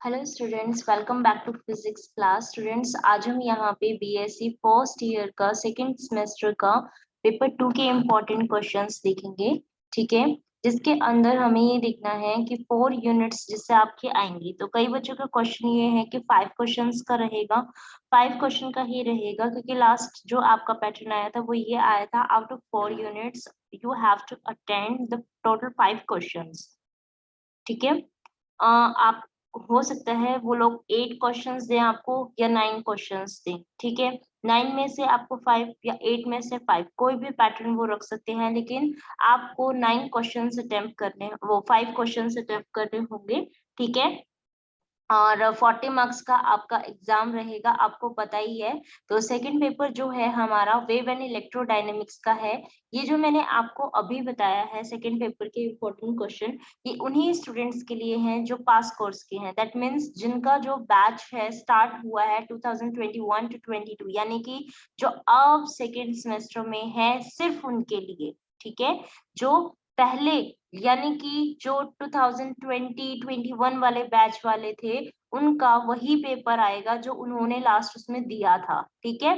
Hello students, welcome back to physics class. Students, आज हम यहाँ पे बीएससी फर्स्ट ईयर का सेकंड सेमेस्टर का पेपर 2 के इम्पोर्टेंट क्वेश्चंस देखेंगे। ठीक है, जिसके अंदर हमें ये देखना है कि 4 यूनिट्स जिससे आपके आएंगी। तो कई बच्चों का क्वेश्चन ये है कि 5 क्वेश्चंस का रहेगा, 5 क्वेश्चन का ही रहेगा, क्योंकि लास्ट जो आपका पैटर्न आया था वो ये आया था, out of 4 units you have to attend the total 5 questions. ठीक है, आप हो सकता है वो लोग 8 क्वेश्चंस दें आपको या 9 क्वेश्चंस दें। ठीक है, 9 में से आपको 5 या 8 में से 5 कोई भी पैटर्न वो रख सकते हैं, लेकिन आपको 9 क्वेश्चंस अटेम्प्ट करने, वो 5 क्वेश्चंस अटेम्प्ट करने होंगे। ठीक है, और 40 मार्क्स का आपका एग्जाम रहेगा, आपको पता ही है। तो सेकंड पेपर जो है हमारा वेव एंड इलेक्ट्रोडायनेमिक्स का है। ये जो मैंने आपको अभी बताया है सेकंड पेपर के इम्पोर्टेंट क्वेश्चन, ये उन्हीं स्टूडेंट्स के लिए हैं जो पास कोर्स के हैं। दैट मीन्स जिनका जो बैच है स्टार्ट हुआ है 2021 टू 22, यानी कि जो अब सेकेंड सेमेस्टर में है, सिर्फ उनके लिए। ठीक है, जो पहले यानी कि जो 2020-21 वाले बैच वाले थे, उनका वही पेपर आएगा जो उन्होंने लास्ट उसमें दिया था। ठीक है,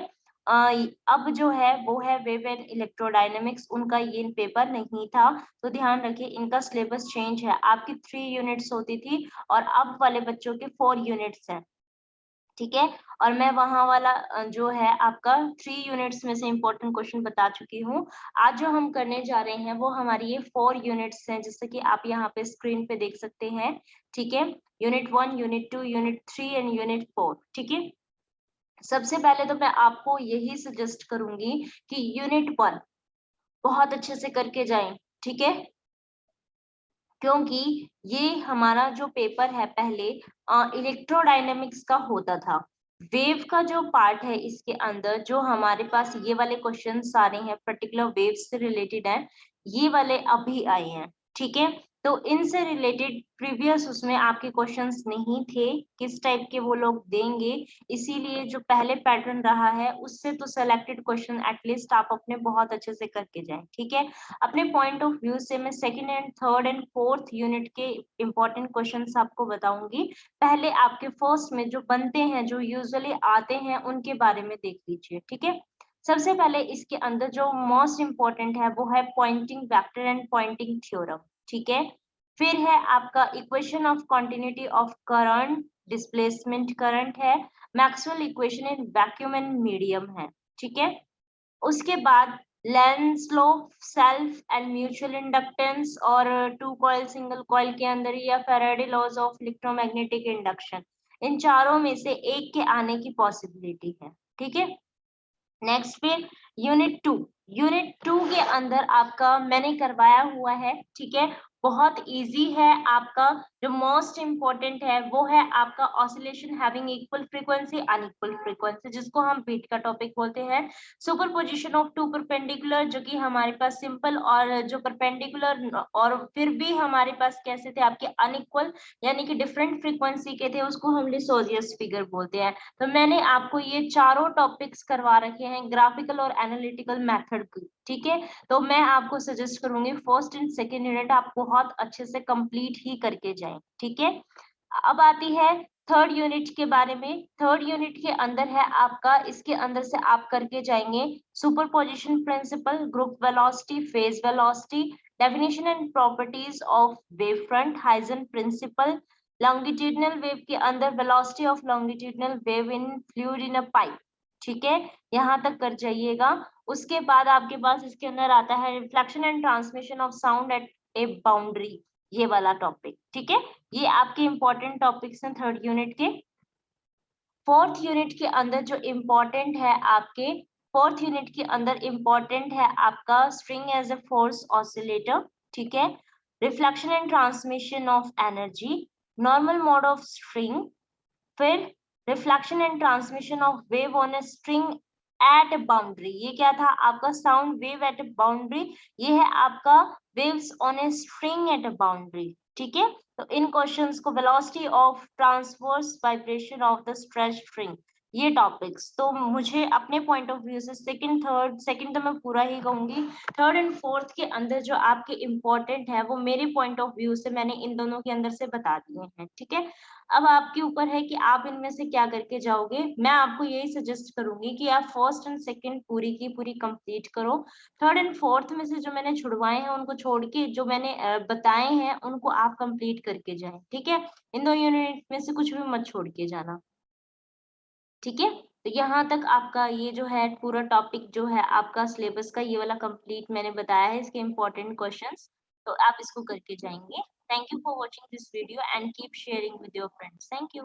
अब जो है वो है वेव एंड इलेक्ट्रोडायनेमिक्स, उनका ये पेपर नहीं था। तो ध्यान रखिए, इनका सिलेबस चेंज है। आपकी 3 यूनिट्स होती थी और अब वाले बच्चों के 4 यूनिट्स हैं। ठीक है, और मैं वहां वाला जो है आपका 3 यूनिट्स में से इंपॉर्टेंट क्वेश्चन बता चुकी हूँ। आज जो हम करने जा रहे हैं वो हमारी ये 4 यूनिट्स हैं, जैसे कि आप यहाँ पे स्क्रीन पे देख सकते हैं। ठीक है, unit 1, unit 2, unit 3 and unit 4। ठीक है, सबसे पहले तो मैं आपको यही सजेस्ट करूंगी कि यूनिट 1 बहुत अच्छे से करके जाएं। ठीक है, क्योंकि ये हमारा जो पेपर है पहले इलेक्ट्रोडायनेमिक्स का होता था। वेव का जो पार्ट है इसके अंदर जो हमारे पास ये वाले क्वेश्चन सारे हैं पर्टिकुलर वेव से रिलेटेड हैं, ये वाले अभी आए हैं। ठीक है, तो इनसे रिलेटेड प्रीवियस उसमें आपके क्वेश्चंस नहीं थे, किस टाइप के वो लोग देंगे, इसीलिए जो पहले पैटर्न रहा है उससे तो सेलेक्टेड क्वेश्चन एटलीस्ट आप अपने बहुत अच्छे से करके जाएं। ठीक है, अपने पॉइंट ऑफ व्यू से मैं second and third and fourth unit के इंपॉर्टेंट क्वेश्चंस आपको बताऊंगी। पहले आपके फर्स्ट में जो बनते हैं, जो यूजुअली आते हैं, उनके बारे में देख लीजिए। ठीक है, सबसे पहले इसके अंदर जो मोस्ट इंपॉर्टेंट है वो है Poynting vector and Poynting theorem. ठीक है, फिर है आपका equation of continuity of current, displacement current है, Maxwell equation in vacuum and medium है। ठीक है, उसके बाद Lenz law, self and mutual inductance, और टू कॉइल सिंगल कॉइल के अंदर या Faraday laws of electromagnetic induction, इन चारों में से एक के आने की पॉसिबिलिटी है। ठीक है, नेक्स्ट फिर यूनिट टू के अंदर आपका मैंने करवाया हुआ है। ठीक है, बहुत इजी है। आपका जो मोस्ट इंपॉर्टेंट है वो है आपका oscillation having equal frequency unequal frequency, जिसको हम बीट का टॉपिक बोलते हैं। सुपरपोजिशन ऑफ टू परपेंडिकुलर, जो कि हमारे पास सिंपल और जो परपेंडिकुलर, और फिर भी हमारे पास कैसे थे आपके अनइक्वल, यानी कि डिफरेंट फ्रीक्वेंसी के थे, उसको हम लिसोजियस फिगर बोलते हैं। तो मैंने आपको ये चारों टॉपिक्स करवा रखे हैं ग्राफिकल और एनालिटिकल मेथड की। ठीक है, तो मैं आपको सजेस्ट करूंगी फर्स्ट एंड सेकेंड यूनिट आप बहुत अच्छे से कंप्लीट ही करके जाएं। ठीक है, अब आती है थर्ड यूनिट के बारे में। थर्ड यूनिट के अंदर है आपका, इसके अंदर से आप करके जाएंगे superposition principle, group velocity, phase velocity, definition and properties of wave front, Huygens principle, longitudinal wave के अंदर velocity of longitudinal wave in fluid in a pipe. ठीक है, यहाँ तक कर जाइएगा। उसके बाद आपके पास इसके अंदर आता है reflection and transmission of sound eight a boundary, ये वाला टॉपिक। ठीक है, ये आपके इंपॉर्टेंट टॉपिक्स हैं थर्ड यूनिट के। फोर्थ यूनिट के अंदर जो इम्पोर्टेंट है आपके, फोर्थ यूनिट के अंदर इम्पोर्टेंट है आपका string as a force oscillator. ठीक है, reflection and transmission of energy, normal mode of string, फिर reflection and transmission of wave on a string at a boundary, ये क्या था आपका sound wave at a boundary, ये है आपका waves on a string at a boundary. ठीक है, तो इन क्वेश्चंस को velocity of transverse vibration of the stretch string, ये टॉपिक्स तो मुझे अपने पॉइंट ऑफ व्यू से सेकंड तो मैं पूरा ही कहूंगी, थर्ड एंड फोर्थ के अंदर जो आपके इम्पोर्टेंट है वो मेरे पॉइंट ऑफ व्यू से मैंने इन दोनों के अंदर से बता दिए हैं, ठीक है। अब आपके ऊपर है कि आप इनमें से क्या करके जाओगे। मैं आपको यही सजेस्ट करूंगी कि आप फर्स्ट एंड सेकंड पूरी की पूरी कंप्लीट करो। थर्ड एंड फोर्थ में से जो मैंने छुड़वाए हैं उनको छोड़ के जो मैंने बताए हैं उनको आप कंप्लीट करके जाएं, ठीक है। इन दो यूनिट में से कुछ भी मत छोड़ के जाना, ठीक है। तो यहाँ तक आपका ये जो है पूरा टॉपिक जो है आपका सिलेबस का ये वाला कंप्लीट मैंने बताया है, इसके इम्पोर्टेंट क्वेश्चंस, तो आप इसको करके जाएंगे। Thank you for watching this video and keep sharing with your friends. Thank you.